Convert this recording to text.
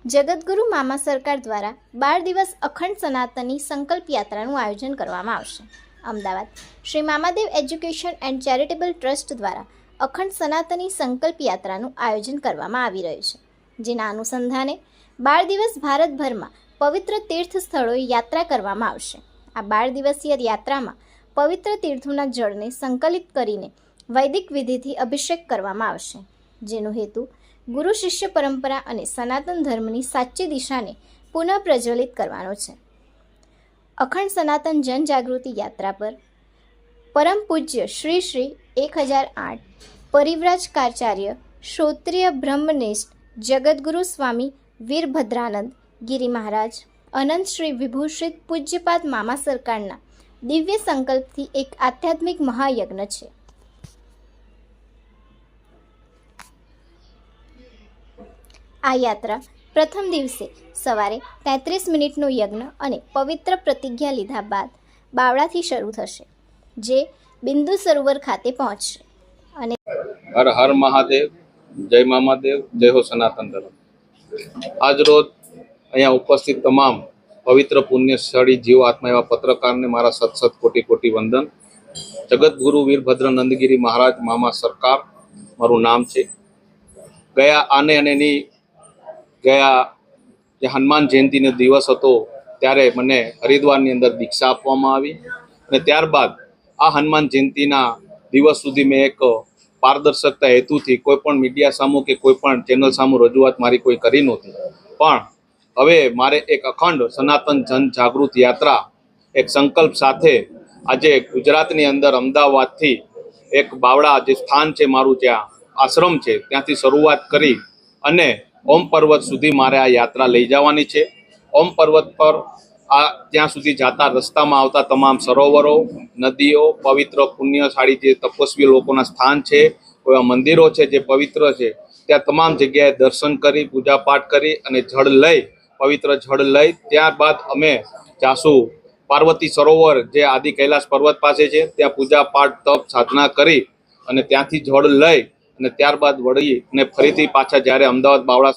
જગતગુરુ મામા સરકાર દ્વારા 12 દિવસ અખંડ સનાતની સંકલ્પ યાત્રાનું આયોજન કરવામાં આવશે। Ahmedabad Shri Mamadev education and charitable trust દ્વારા અખંડ સનાતની સંકલ્પ યાત્રાનું આયોજન કરવામાં આવી રહ્યું છે, જેના અનુસંધાને 12 દિવસ ભારતભરમાં પવિત્ર તીર્થ સ્થળોએ યાત્રા કરવામાં આવશે। આ 12 દિવસીય યાત્રામાં પવિત્ર તીર્થોના જળને સંકલિત કરીને વૈદિક વિધિથી અભિષેક કરવામાં આવશે, જેનો હેતુ ગુરુ શિષ્ય પરંપરા અને સનાતન ધર્મની સાચી દિશાને પુનઃ પ્રજ્વલિત કરવાનો છે। અખંડ સનાતન જનજાગૃતિ યાત્રા પર પરમ પૂજ્ય શ્રી શ્રી 1008 પરિવ્રાજકાચાર્ય શ્રોત્રિય બ્રહ્મનિષ્ઠ જગતગુરુ સ્વામી વીરભદ્રાનંદ ગિરી મહારાજ અનંત શ્રી વિભૂષિત પૂજ્યપાદ મામા સરકારના દિવ્ય સંકલ્પથી એક આધ્યાત્મિક મહાયજ્ઞ છે। આ યાત્રા પ્રથમ દિવસે સવારે 33 મિનિટનો યજ્ઞ અને પવિત્ર પ્રતિજ્ઞા લીધા બાદ બાવળાથી શરૂ થશે, જે બિંદુ સરોવર ખાતે પહોંચશે અને હર હર મહાદેવ, જય મામાદેવ, જય હો સનાતન ધર્મ। આજ રોજ અહીંયા ઉપસ્થિત તમામ પવિત્ર પુણ્યસ્થળી જીવ આત્મા એવા પત્રકારને મારા સત કોટી કોટી વંદન। જગતગુરુ વીરભદ્ર નંદગીરી મહારાજ મામા સરકાર મારું નામ છે। ગયા જે હનુમાન જયંતિનો દિવસ હતો ત્યારે મને હરિદ્વારની અંદર દીક્ષા આપવામાં આવી અને ત્યારબાદ આ હનુમાન જયંતિના દિવસ સુધી મેં એક પારદર્શકતા હેતુથી કોઈ પણ મીડિયા સામું કે કોઈ પણ ચેનલ સામું રજૂઆત મારી કોઈ કરી નહોતી, પણ હવે મારે એક અખંડ સનાતન જન જાગૃત યાત્રા એક સંકલ્પ સાથે આજે ગુજરાતની અંદર અમદાવાદથી એક બાવળા જે સ્થાન છે મારું, જ્યાં આશ્રમ છે, ત્યાંથી શરૂઆત કરી અને ઓમ પર્વત સુધી મારે આ યાત્રા લઈ જવાની છે। ઓમ પર્વત પર ત્યાં સુધી જતા રસ્તામાં આવતા તમામ સરોવરો, નદીઓ, પવિત્ર પુણ્યશાળી જે તપસ્વી લોકોના સ્થાન છે, એવા મંદિરો છે જે પવિત્ર છે, ત્યાં તમામ જગ્યાએ દર્શન કરી, પૂજાપાઠ કરી અને જળ લઈ, પવિત્ર જળ લઈ ત્યારબાદ અમે જાસુ પાર્વતી સરોવર જે આદિ કૈલાસ પર્વત પાસે છે, ત્યાં પૂજાપાઠ તપ સાધના કરી અને ત્યાંથી જળ લઈ અને ત્યારબાદ વળી અને ફરીથી પાછા જ્યારે અમદાવાદ બાવળા